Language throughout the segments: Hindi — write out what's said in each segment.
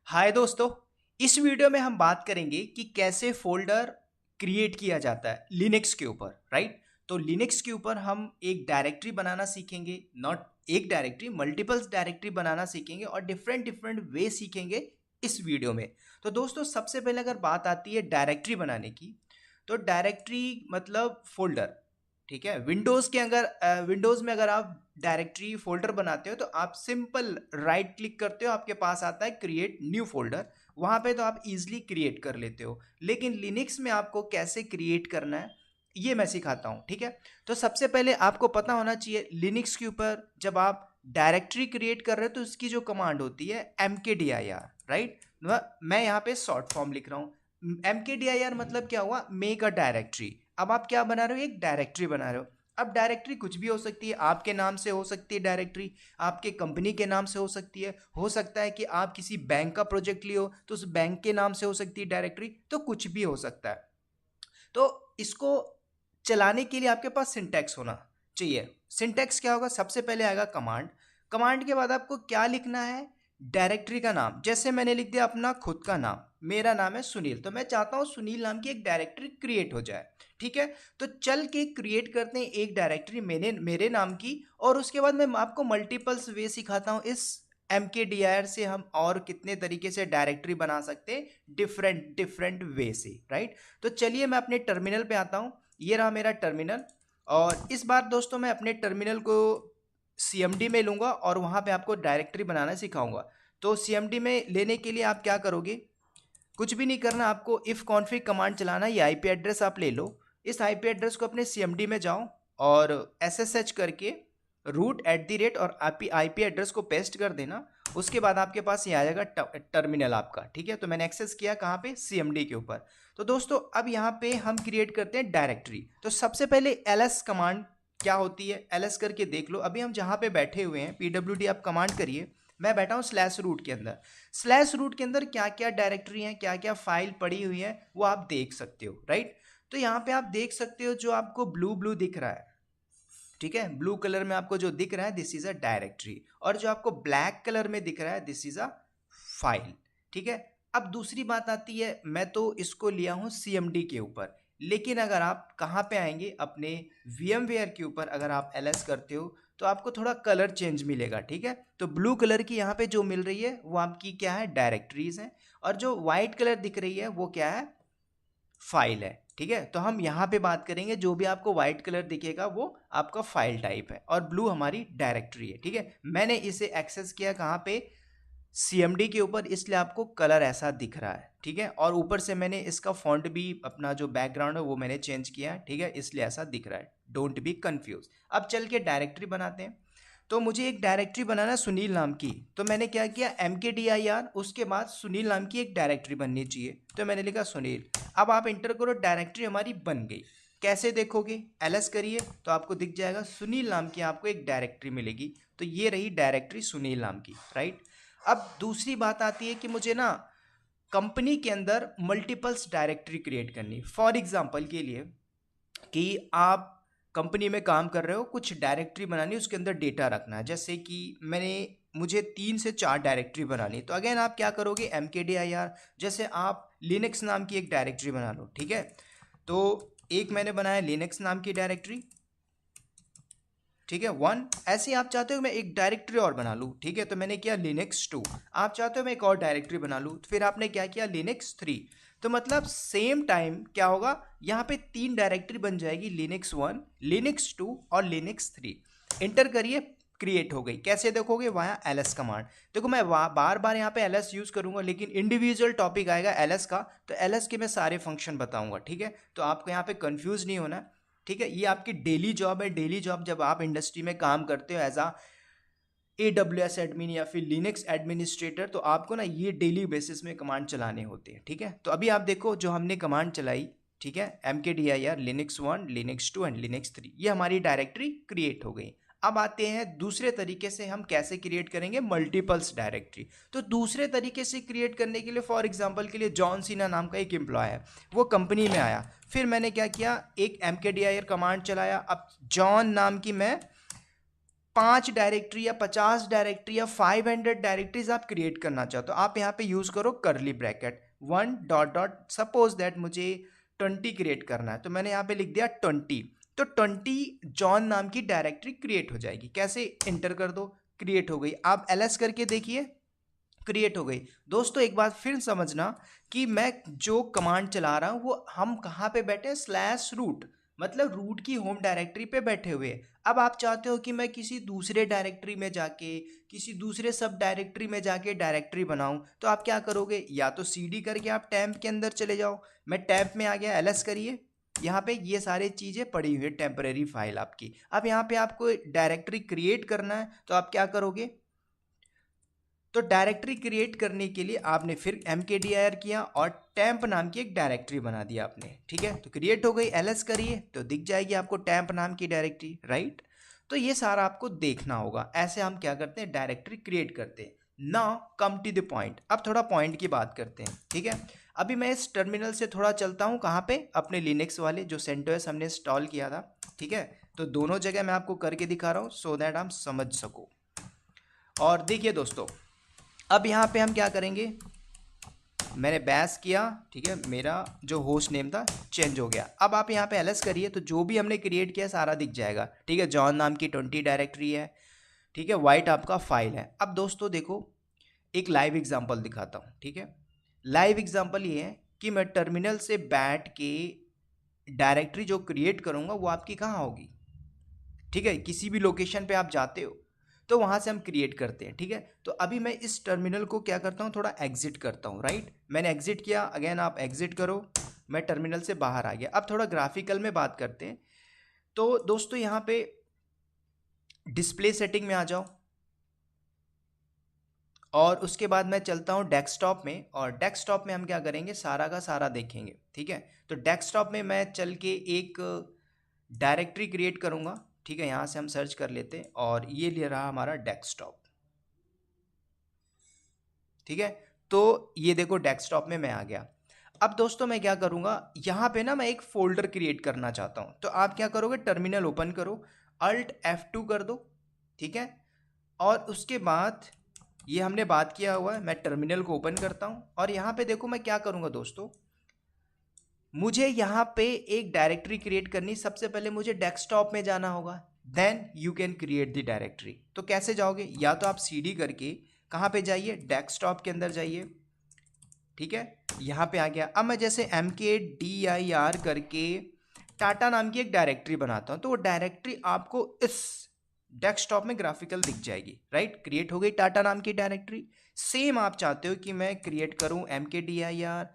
हाय दोस्तों। इस वीडियो में हम बात करेंगे कि कैसे फोल्डर क्रिएट किया जाता है लिनक्स के ऊपर, राइट। तो लिनक्स के ऊपर हम एक डायरेक्टरी बनाना सीखेंगे, नॉट एक डायरेक्टरी, मल्टीपल्स डायरेक्टरी बनाना सीखेंगे और डिफरेंट डिफरेंट वे सीखेंगे इस वीडियो में। तो दोस्तों सबसे पहले अगर बात आती है डायरेक्टरी बनाने की, तो डायरेक्टरी मतलब फोल्डर, ठीक है। विंडोज़ में अगर आप डायरेक्टरी फोल्डर बनाते हो तो आप सिंपल राइट क्लिक करते हो, आपके पास आता है क्रिएट न्यू फोल्डर, वहाँ पे तो आप इजीली क्रिएट कर लेते हो। लेकिन लिनक्स में आपको कैसे क्रिएट करना है ये मैं सिखाता हूँ, ठीक है। तो सबसे पहले आपको पता होना चाहिए लिनक्स के ऊपर जब आप डायरेक्टरी क्रिएट कर रहे हो तो उसकी जो कमांड होती है mkdir, राइट। मैं यहाँ पे शॉर्ट फॉर्म लिख रहा हूँ। mkdir मतलब क्या हुआ, मेक अ डायरेक्टरी। अब आप क्या बना रहे हो, एक डायरेक्टरी बना रहे हो। अब डायरेक्टरी कुछ भी हो सकती है, आपके नाम से हो सकती है डायरेक्टरी, आपके कंपनी के नाम से हो सकती है, हो सकता है कि आप किसी बैंक का प्रोजेक्ट लिए हो तो उस बैंक के नाम से हो सकती है डायरेक्टरी, तो कुछ भी हो सकता है। तो इसको चलाने के लिए आपके पास सिंटैक्स होना चाहिए। सिंटैक्स क्या होगा, सबसे पहले आएगा कमांड। कमांड के बाद आपको क्या लिखना है, डायरेक्टरी का नाम। जैसे मैंने लिख दिया अपना खुद का नाम, मेरा नाम है सुनील, तो मैं चाहता हूँ सुनील नाम की एक डायरेक्टरी क्रिएट हो जाए, ठीक है। तो चल के क्रिएट करते हैं एक डायरेक्टरी मेरे नाम की, और उसके बाद मैं आपको मल्टीपल्स वे सिखाता हूँ इस mkdir से हम और कितने तरीके से डायरेक्टरी बना सकते हैं डिफरेंट डिफरेंट वे से, राइट। तो चलिए मैं अपने टर्मिनल पे आता हूँ, ये रहा मेरा टर्मिनल। और इस बार दोस्तों मैं अपने टर्मिनल को cmd में लूँगा और वहाँ पे आपको डायरेक्टरी बनाना सिखाऊंगा। तो cmd में लेने के लिए आप क्या करोगे, कुछ भी नहीं करना, आपको इफ़ कॉन्फिग कमांड चलाना। ये आईपी एड्रेस आप ले लो, इस आईपी एड्रेस को अपने cmd में जाओ और ssh करके रूट एट दी रेट और आईपी एड्रेस को पेस्ट कर देना। उसके बाद आपके पास ये आ जाएगा टर्मिनल आपका, ठीक है। तो मैंने एक्सेस किया कहाँ पे, cmd के ऊपर। तो दोस्तों अब यहाँ पे हम क्रिएट करते हैं डायरेक्टरी। तो सबसे पहले ls कमांड क्या होती है, ls करके देख लो। अभी हम जहाँ पे बैठे हुए हैं pwd आप कमांड करिए, मैं बैठा हूँ स्लैश रूट के अंदर। स्लैश रूट के अंदर क्या क्या डायरेक्टरी है, क्या क्या फाइल पड़ी हुई है वो आप देख सकते हो, राइट। तो यहाँ पे आप देख सकते हो जो आपको ब्लू ब्लू दिख रहा है, ठीक है, ब्लू कलर में आपको जो दिख रहा है दिस इज अ डायरेक्टरी, और जो आपको ब्लैक कलर में दिख रहा है दिस इज अ फाइल, ठीक है। अब दूसरी बात आती है, मैं तो इसको लिया हूँ cmd के ऊपर, लेकिन अगर आप कहाँ पे आएंगे अपने VMware के ऊपर, अगर आप ls करते हो तो आपको थोड़ा कलर चेंज मिलेगा, ठीक है। तो ब्लू कलर की यहाँ पे जो मिल रही है वो आपकी क्या है, डायरेक्टरीज है, और जो वाइट कलर दिख रही है वो क्या है, फाइल है, ठीक है। तो हम यहाँ पे बात करेंगे, जो भी आपको व्हाइट कलर दिखेगा वो आपका फाइल टाइप है, और ब्लू हमारी डायरेक्टरी है, ठीक है। मैंने इसे एक्सेस किया कहाँ पे, cmd के ऊपर, इसलिए आपको कलर ऐसा दिख रहा है, ठीक है। और ऊपर से मैंने इसका फॉन्ट भी, अपना जो बैकग्राउंड है वो मैंने चेंज किया है, ठीक है, इसलिए ऐसा दिख रहा है, डोंट बी कंफ्यूज। अब चल के डायरेक्टरी बनाते हैं। तो मुझे एक डायरेक्टरी बनाना है सुनील नाम की, तो मैंने क्या किया, mkdir, उसके बाद सुनील नाम की एक डायरेक्टरी बननी चाहिए, तो मैंने लिखा सुनील। अब आप इंटर करो, डायरेक्टरी हमारी बन गई। कैसे देखोगे, ls करिए तो आपको दिख जाएगा सुनील नाम की आपको एक डायरेक्टरी मिलेगी। तो ये रही डायरेक्टरी सुनील नाम की, राइट। अब दूसरी बात आती है कि मुझे ना कंपनी के अंदर मल्टीपल्स डायरेक्टरी क्रिएट करनी। फॉर एग्जांपल के लिए कि आप कंपनी में काम कर रहे हो, कुछ डायरेक्टरी बनानी, उसके अंदर डेटा रखना है। जैसे कि मुझे 3 से 4 डायरेक्टरी बनानी, तो अगेन आप क्या करोगे, mkdir। जैसे आप लिनक्स नाम की एक डायरेक्टरी बना लो, ठीक है। तो एक मैंने बनाया लिनक्स नाम की डायरेक्टरी, ठीक है, 1। ऐसे ही आप चाहते हो मैं एक डायरेक्टरी और बना लूँ, ठीक है, तो मैंने किया लिनक्स 2। आप चाहते हो मैं एक और डायरेक्टरी बना लूँ, तो फिर आपने क्या किया, लिनक्स 3। तो मतलब सेम टाइम क्या होगा, यहाँ पे 3 डायरेक्टरी बन जाएगी, लिनक्स 1, लिनक्स 2 और लिनक्स 3। इंटर करिए, क्रिएट हो गई। कैसे देखोगे, वहाँ ls कमांड। देखो मैं बार बार यहाँ पे ls यूज़ करूँगा, लेकिन इंडिविजुअल टॉपिक आएगा ls का, तो ls के मैं सारे फंक्शन बताऊँगा, ठीक है। तो आपको यहाँ पे कंफ्यूज नहीं होना, ठीक है। ये आपकी डेली जॉब है। डेली जॉब जब आप इंडस्ट्री में काम करते हो एज आ AWS एडमिन या फिर लिनक्स एडमिनिस्ट्रेटर, तो आपको ना ये डेली बेसिस में कमांड चलाने होते हैं, ठीक है। तो अभी आप देखो जो हमने कमांड चलाई, ठीक है, mkdir Linux 1, Linux 2 and Linux 3, ये हमारी डायरेक्टरी क्रिएट हो गई। अब आते हैं दूसरे तरीके से, हम कैसे क्रिएट करेंगे मल्टीपल्स डायरेक्टरी। तो दूसरे तरीके से क्रिएट करने के लिए, फॉर एग्जांपल के लिए जॉन सीना नाम का एक एम्प्लॉय है, वो कंपनी में आया, फिर मैंने क्या किया, एक mkdir कमांड चलाया। अब जॉन नाम की मैं 5 डायरेक्टरी या 50 डायरेक्टरी या 500 डायरेक्टरीज आप क्रिएट करना चाहते हो, आप यहाँ पे यूज करो करली bracket 1 dot dot, suppose that मुझे 20 क्रिएट करना है तो मैंने यहाँ पे लिख दिया 20, तो 20 जॉन नाम की डायरेक्टरी क्रिएट हो जाएगी। कैसे, इंटर कर दो, क्रिएट हो गई। आप ls करके देखिए, क्रिएट हो गई। दोस्तों एक बात फिर समझना कि मैं जो कमांड चला रहा हूं वो हम कहाँ पे बैठे हैं, स्लैश रूट, मतलब रूट की होम डायरेक्टरी पे बैठे हुए हैं। अब आप चाहते हो कि मैं किसी दूसरे डायरेक्टरी में जाके, किसी दूसरे सब डायरेक्टरी में जाके डायरेक्टरी बनाऊं, तो आप क्या करोगे, या तो cd करके आप टैम्प के अंदर चले जाओ। मैं टैम्प में आ गया, ls करिए, यहाँ पे ये सारी चीज़ें पड़ी हुई है टेम्परेरी फाइल आपकी। अब यहाँ पे आपको डायरेक्टरी क्रिएट करना है तो आप क्या करोगे, तो डायरेक्टरी क्रिएट करने के लिए आपने फिर mkdir किया और टैम्प नाम की एक डायरेक्टरी बना दिया आपने, ठीक है। तो क्रिएट हो गई, ls करिए तो दिख जाएगी आपको टैम्प नाम की डायरेक्टरी, राइट। तो ये सारा आपको देखना होगा, ऐसे हम क्या करते हैं, डायरेक्टरी क्रिएट करते हैं। Now come to the point, अब थोड़ा पॉइंट की बात करते हैं, ठीक है। अभी मैं इस टर्मिनल से थोड़ा चलता हूँ, कहाँ पे, अपने लिनक्स वाले जो CentOS हमने इंस्टॉल किया था, ठीक है। तो दोनों जगह मैं आपको करके दिखा रहा हूँ सो दैट हम समझ सको। और देखिए दोस्तों, अब यहाँ पे हम क्या करेंगे, मैंने बैश किया, ठीक है, मेरा जो होस्ट नेम था चेंज हो गया। अब आप यहाँ पे ls करिए तो जो भी हमने क्रिएट किया सारा दिख जाएगा, ठीक है। जॉन नाम की 20 डायरेक्टरी है, ठीक है, वाइट आपका फाइल है। अब दोस्तों देखो, एक लाइव एग्जांपल दिखाता हूँ, ठीक है। लाइव एग्जांपल ये है कि मैं टर्मिनल से बैठ के डायरेक्टरी जो क्रिएट करूँगा वो आपकी कहाँ होगी, ठीक है। किसी भी लोकेशन पे आप जाते हो तो वहाँ से हम क्रिएट करते हैं, ठीक है। तो अभी मैं इस टर्मिनल को क्या करता हूँ, थोड़ा एग्जिट करता हूँ, राइट। मैंने एग्जिट किया, अगेन आप एग्जिट करो, मैं टर्मिनल से बाहर आ गया। अब थोड़ा ग्राफिकल में बात करते हैं। तो दोस्तों यहाँ पे डिस्प्ले सेटिंग में आ जाओ और उसके बाद मैं चलता हूँ डेस्कटॉप में, और डेस्कटॉप में हम क्या करेंगे, सारा का सारा देखेंगे, ठीक है। तो डेस्कटॉप में मैं चल के एक डायरेक्टरी क्रिएट करूँगा, ठीक है। यहाँ से हम सर्च कर लेते हैं और ये ले रहा हमारा डेस्कटॉप, ठीक है। तो ये देखो डेस्कटॉप में मैं आ गया। अब दोस्तों मैं क्या करूँगा, यहाँ पे ना मैं एक फोल्डर क्रिएट करना चाहता हूँ। तो आप क्या करोगे, टर्मिनल ओपन करो, अल्ट F2 कर दो, ठीक है। और उसके बाद ये हमने बात किया हुआ है, मैं टर्मिनल को ओपन करता हूँ और यहाँ पे देखो मैं क्या करूँगा दोस्तों, मुझे यहाँ पे एक डायरेक्टरी क्रिएट करनी। सबसे पहले मुझे डेस्कटॉप में जाना होगा, then you can create the directory. तो कैसे जाओगे, या तो आप cd करके कहाँ पे जाइए, डेस्कटॉप के अंदर जाइए, ठीक है। यहाँ पे आ गया। अब मैं जैसे mkdir करके टाटा नाम की एक डायरेक्टरी बनाता हूँ, तो वो डायरेक्टरी आपको इस डेस्कटॉप में ग्राफिकल दिख जाएगी, राइट। क्रिएट हो गई टाटा नाम की डायरेक्टरी। सेम आप चाहते हो कि मैं क्रिएट करूँ mkdir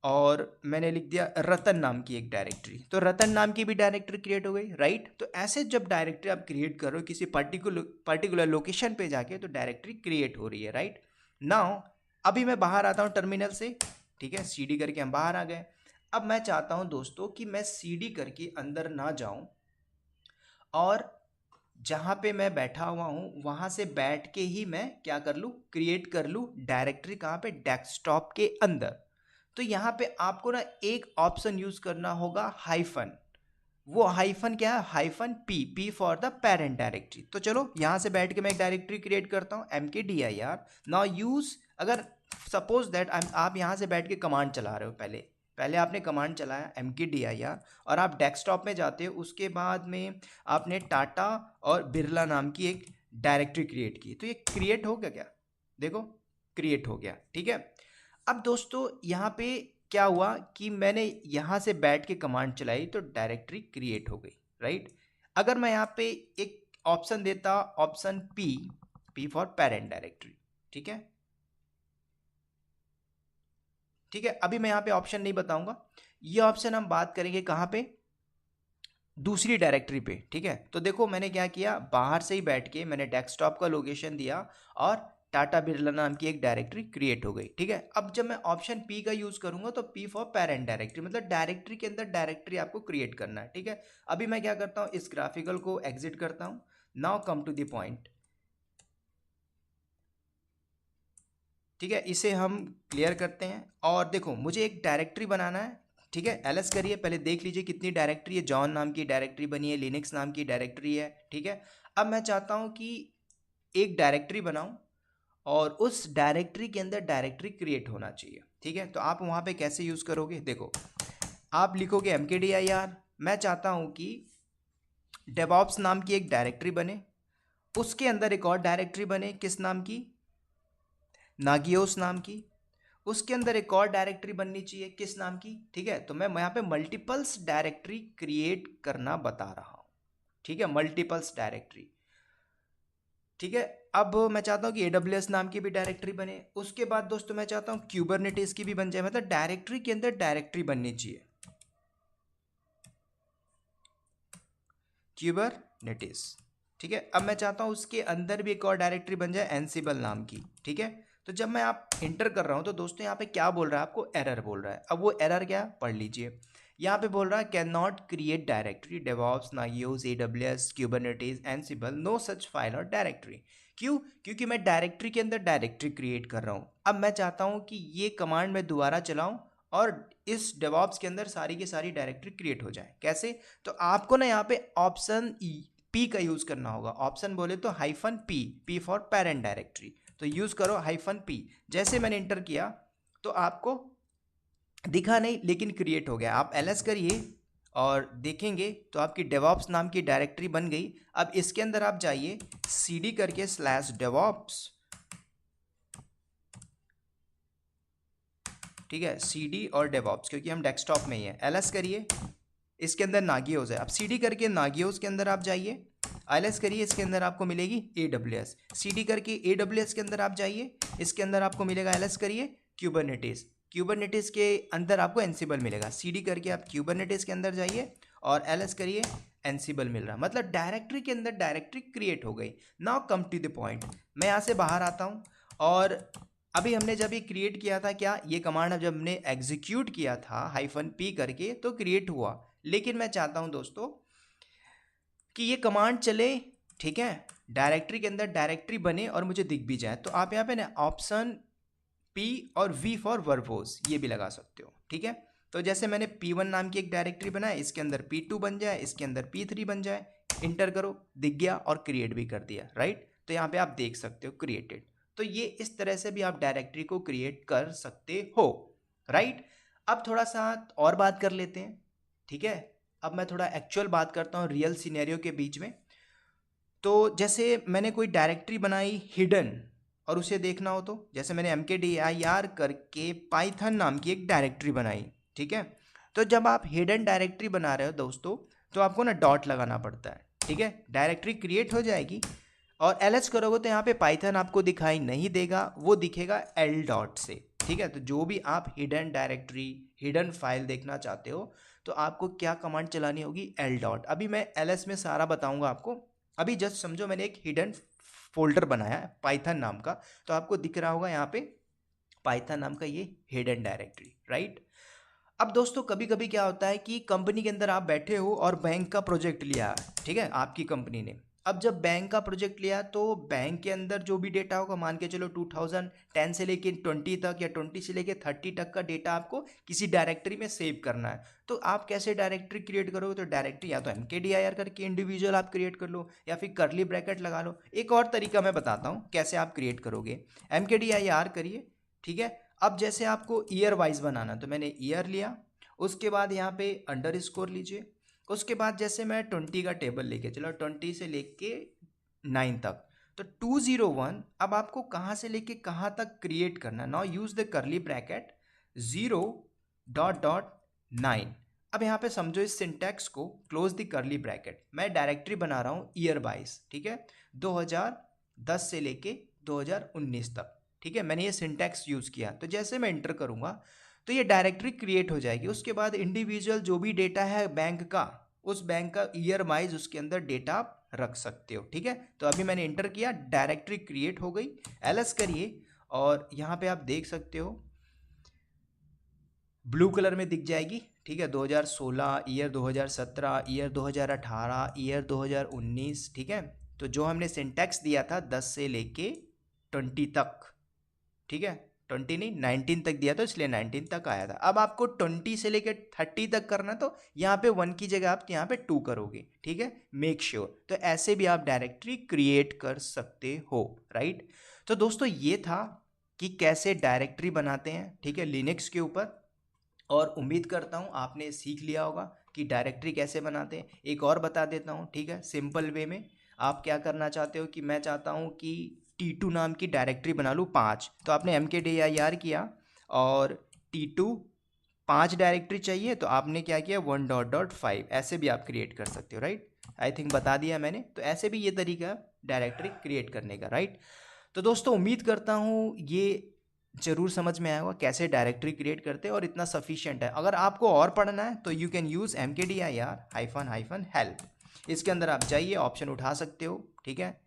और मैंने लिख दिया रतन नाम की एक डायरेक्टरी, तो रतन नाम की भी डायरेक्टरी क्रिएट हो गई, राइट। तो ऐसे जब डायरेक्टरी आप क्रिएट करो किसी पर्टिकुलर लोकेशन पे जाके, तो डायरेक्टरी क्रिएट हो रही है, राइट। नाउ अभी मैं बाहर आता हूँ टर्मिनल से, ठीक है, cd करके हम बाहर आ गए। अब मैं चाहता हूँ दोस्तों कि मैं cd करके अंदर ना जाऊं और जहाँ पे मैं बैठा हुआ हूँ वहाँ से बैठ के ही मैं क्या कर लूँ, क्रिएट कर लूँ डायरेक्टरी, कहाँ पे, डेस्कटॉप के अंदर। तो यहाँ पे आपको ना एक ऑप्शन यूज करना होगा, हाइफन। वो हाइफन क्या है, hyphen P for the parent directory. तो चलो यहाँ से बैठ के मैं एक डायरेक्टरी क्रिएट करता हूँ, mkdir। नाउ यूज, अगर सपोज दैट आप यहाँ से बैठ के कमांड चला रहे हो, पहले पहले आपने कमांड चलाया mkdir और आप डेस्कटॉप में जाते हो, उसके बाद में आपने टाटा और बिरला नाम की एक डायरेक्टरी क्रिएट की, तो ये क्रिएट हो गया क्या, देखो क्रिएट हो गया, ठीक है। अब दोस्तों यहाँ पे क्या हुआ कि मैंने यहाँ से बैठ के कमांड चलाई तो डायरेक्टरी क्रिएट हो गई, राइट। अगर मैं यहाँ पे एक ऑप्शन देता, option P for parent directory, ठीक है, ठीक है। अभी मैं यहाँ पे ऑप्शन नहीं बताऊंगा, ये ऑप्शन हम बात करेंगे कहाँ पे, दूसरी डायरेक्टरी पे, ठीक है। तो देखो मैंने क्या किया, बाहर से ही बैठ के मैंने डेस्कटॉप का लोकेशन दिया और टाटा बिरला नाम की एक डायरेक्टरी क्रिएट हो गई, ठीक है। अब जब मैं ऑप्शन पी का यूज करूंगा तो पी फॉर पेरेंट डायरेक्टरी, मतलब डायरेक्टरी के अंदर डायरेक्टरी आपको क्रिएट करना है, ठीक है। अभी मैं क्या करता हूँ, इस ग्राफिकल को एग्जिट करता हूँ। Now come to the point, ठीक है, इसे हम क्लियर करते हैं। और देखो मुझे एक डायरेक्टरी बनाना है, ठीक है। ls करिए, पहले देख लीजिए कितनी डायरेक्टरी है, जॉन नाम की डायरेक्टरी बनी है, लिनक्स नाम की डायरेक्टरी है, ठीक है। अब मैं चाहता हूँ कि एक डायरेक्टरी बनाऊँ और उस डायरेक्टरी के अंदर डायरेक्टरी क्रिएट होना चाहिए, ठीक है। तो आप वहाँ पे कैसे यूज़ करोगे, देखो आप लिखोगे mkdir। मैं चाहता हूँ कि डेवऑप्स नाम की एक डायरेक्टरी बने, उसके अंदर एक और डायरेक्टरी बने, किस नाम की, नागियोस नाम की। उसके अंदर एक और डायरेक्टरी बननी चाहिए, किस नाम की, ठीक है। तो मैं यहाँ पे मल्टीपल्स डायरेक्टरी क्रिएट करना बता रहा हूँ, ठीक है, मल्टीपल्स डायरेक्टरी, ठीक है। अब मैं चाहता हूँ कि AWS नाम की भी डायरेक्टरी बने। उसके बाद दोस्तों मैं चाहता हूँ क्यूबरनेटिस की भी बन जाए, मतलब डायरेक्टरी के अंदर डायरेक्टरी बननी चाहिए, क्यूबरनेटिस, ठीक है। अब मैं चाहता हूँ उसके अंदर भी एक और डायरेक्टरी बन जाए एनसिबल नाम की, ठीक है। तो जब मैं आप इंटर कर रहा हूँ तो दोस्तों यहाँ पे क्या बोल रहा है, आपको एरर बोल रहा है। अब वो एरर क्या, पढ़ लीजिए। यहाँ पे बोल रहा है can not create directory DevOps Nagios AWS Kubernetes Ansible no such file और डायरेक्टरी। क्यों, क्योंकि मैं डायरेक्टरी के अंदर डायरेक्टरी क्रिएट कर रहा हूँ। अब मैं चाहता हूँ कि ये कमांड मैं दोबारा चलाऊँ और इस डेवऑप्स के अंदर सारी की सारी डायरेक्टरी क्रिएट हो जाए। कैसे, तो आपको ना यहाँ पे ऑप्शन पी का यूज़ करना होगा। ऑप्शन बोले तो -P, P for parent directory, तो यूज़ करो -P। जैसे मैंने इंटर किया तो आपको दिखा नहीं, लेकिन क्रिएट हो गया। आप ls करिए और देखेंगे तो आपकी डेवऑप्स नाम की डायरेक्टरी बन गई। अब इसके अंदर आप जाइए cd करके /devops, ठीक है, cd और DevOps, क्योंकि हम डेस्कटॉप में ही है। ls करिए, इसके अंदर नागियोस है। अब cd करके नागियोस के अंदर आप जाइए, ls करिए, इसके अंदर आपको मिलेगी AWS। cd करके AWS के अंदर आप जाइए, इसके अंदर आपको मिलेगा, ls करिए क्यूबरनेटिस, क्यूबरनेटिस के अंदर आपको एनसिबल मिलेगा। cd करके आप क्यूबरनेटिस के अंदर जाइए और ls करिए, एनसिबल मिल रहा, मतलब डायरेक्टरी के अंदर डायरेक्टरी क्रिएट हो गई। Now come to the point, मैं यहाँ से बाहर आता हूँ और अभी हमने जब ये क्रिएट किया था, क्या ये कमांड जब हमने एग्जीक्यूट किया था -P करके तो क्रिएट हुआ। लेकिन मैं चाहता हूं दोस्तों कि ये कमांड चले, ठीक है, डायरेक्टरी के अंदर डायरेक्टरी बने और मुझे दिख भी जाए। तो आप यहाँ पे ना ऑप्शन P और V फॉर वर्बोस ये भी लगा सकते हो, ठीक है। तो जैसे मैंने P1 नाम की एक डायरेक्टरी बनाई, इसके अंदर P2 बन जाए, इसके अंदर P3 बन जाए, इंटर करो, दिख गया और क्रिएट भी कर दिया, राइट। तो यहाँ पे आप देख सकते हो क्रिएटेड। तो ये इस तरह से भी आप डायरेक्टरी को क्रिएट कर सकते हो, राइट। अब थोड़ा सा और बात कर लेते हैं, ठीक है। अब मैं थोड़ा एक्चुअल बात करता हूँ रियल सिनेरियो के बीच में। तो जैसे मैंने कोई डायरेक्टरी बनाई हिडन और उसे देखना हो, तो जैसे मैंने mkdir करके पाइथन नाम की एक डायरेक्टरी बनाई, ठीक है। तो जब आप हिडन डायरेक्टरी बना रहे हो दोस्तों, तो आपको ना डॉट लगाना पड़ता है, ठीक है। डायरेक्टरी क्रिएट हो जाएगी और ls करोगे तो यहाँ पे पाइथन आपको दिखाई नहीं देगा, वो दिखेगा l डॉट से, ठीक है। तो जो भी आप हिडन डायरेक्टरी, हिडन फाइल देखना चाहते हो तो आपको क्या कमांड चलानी होगी, l डॉट। अभी मैं ls में सारा बताऊंगा आपको। अभी जस्ट समझो मैंने एक हिडन फोल्डर बनाया है पाइथन नाम का, तो आपको दिख रहा होगा यहाँ पे पाइथन नाम का ये हिडन डायरेक्टरी, राइट। अब दोस्तों कभी कभी क्या होता है कि कंपनी के अंदर आप बैठे हो और बैंक का प्रोजेक्ट लिया, ठीक है, आपकी कंपनी ने। अब जब बैंक का प्रोजेक्ट लिया तो बैंक के अंदर जो भी डेटा होगा, मान के चलो 2010 से लेके 20 तक या 20 से लेके 30 तक का डेटा आपको किसी डायरेक्टरी में सेव करना है। तो आप कैसे डायरेक्टरी क्रिएट करोगे, तो डायरेक्टरी या तो mkdir करके इंडिविजुअल आप क्रिएट कर लो या फिर कर्ली ब्रैकेट लगा लो। एक और तरीका मैं बताता हूँ कैसे आप क्रिएट करोगे, mkdir करिए, ठीक है। अब जैसे आपको ईयर वाइज बनाना, तो मैंने ईयर लिया, उसके बाद यहाँ पे अंडर स्कोर लीजिए, उसके बाद जैसे मैं 20 का टेबल लेके चलो, 20 से लेके 9 तक, तो 201 अब आपको कहाँ से लेके कहाँ तक क्रिएट करना है। नाउ यूज द करली ब्रैकेट 0.9। अब यहाँ पे समझो इस सिंटैक्स को, क्लोज द करली ब्रैकेट। मैं डायरेक्टरी बना रहा हूँ ईयर वाइज, ठीक है, 2010 से लेके 2019 तक, ठीक है। मैंने ये सिंटैक्स यूज़ किया, तो जैसे मैं इंटर करूँगा तो ये डायरेक्टरी क्रिएट हो जाएगी। उसके बाद इंडिविजुअल जो भी डेटा है बैंक का, उस बैंक का ईयर वाइज उसके अंदर डेटा आप रख सकते हो, ठीक है। तो अभी मैंने इंटर किया, डायरेक्टरी क्रिएट हो गई, ls करिए और यहाँ पे आप देख सकते हो ब्लू कलर में दिख जाएगी, ठीक है, 2016, ईयर 2017, ईयर 2018, ईयर 2019, ठीक है। तो जो हमने सिंटैक्स दिया था 10 से लेके 20 तक, ठीक है, 20 नहीं 19 तक दिया, तो इसलिए 19 तक आया था। अब आपको 20 से लेकर 30 तक करना, तो यहाँ पे 1 की जगह आप यहाँ पे 2 करोगे, ठीक है, मेक श्योर। तो ऐसे भी आप डायरेक्टरी क्रिएट कर सकते हो, राइट। तो दोस्तों ये था कि कैसे डायरेक्टरी बनाते हैं, ठीक है, लिनक्स के ऊपर। और उम्मीद करता हूँ आपने सीख लिया होगा कि डायरेक्टरी कैसे बनाते हैं। एक और बता देता हूँ, ठीक है, सिंपल वे में। आप क्या करना चाहते हो कि मैं चाहता हूँ कि T2 नाम की डायरेक्टरी बना लूँ 5, तो आपने mkdir किया और T2 5 डायरेक्टरी चाहिए, तो आपने क्या किया 1.5 ऐसे भी आप क्रिएट कर सकते हो, राइट। आई थिंक बता दिया मैंने। तो ऐसे भी ये तरीका है डायरेक्टरी क्रिएट करने का, राइट। तो दोस्तों उम्मीद करता हूँ ये जरूर समझ में आया होगा कैसे डायरेक्टरी क्रिएट करते हैं, और इतना सफिशिएंट है। अगर आपको और पढ़ना है तो यू कैन यूज़ mkdir-help। इसके अंदर आप जाइए, ऑप्शन उठा सकते हो, ठीक है,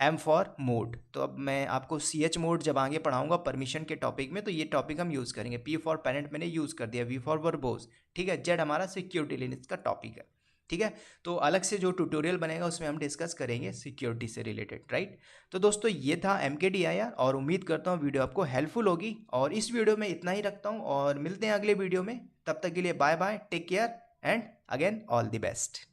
M फॉर मोड। तो अब मैं आपको CH मोड जब आगे पढ़ाऊंगा परमिशन के टॉपिक में, तो ये टॉपिक हम यूज़ करेंगे। P फॉर पेरेंट मैंने यूज़ कर दिया, V फॉर वर्बोज, ठीक है, Z हमारा सिक्योरिटी लिनक्स का टॉपिक है, ठीक है। तो अलग से जो ट्यूटोरियल बनेगा उसमें हम डिस्कस करेंगे सिक्योरिटी से रिलेटेड, राइट। तो दोस्तों ये था mkdir, और उम्मीद करता हूँ वीडियो आपको हेल्पफुल होगी। और इस वीडियो में इतना ही रखता हूँ, और मिलते हैं अगले वीडियो में। तब तक के लिए bye bye, take care, and again all the best.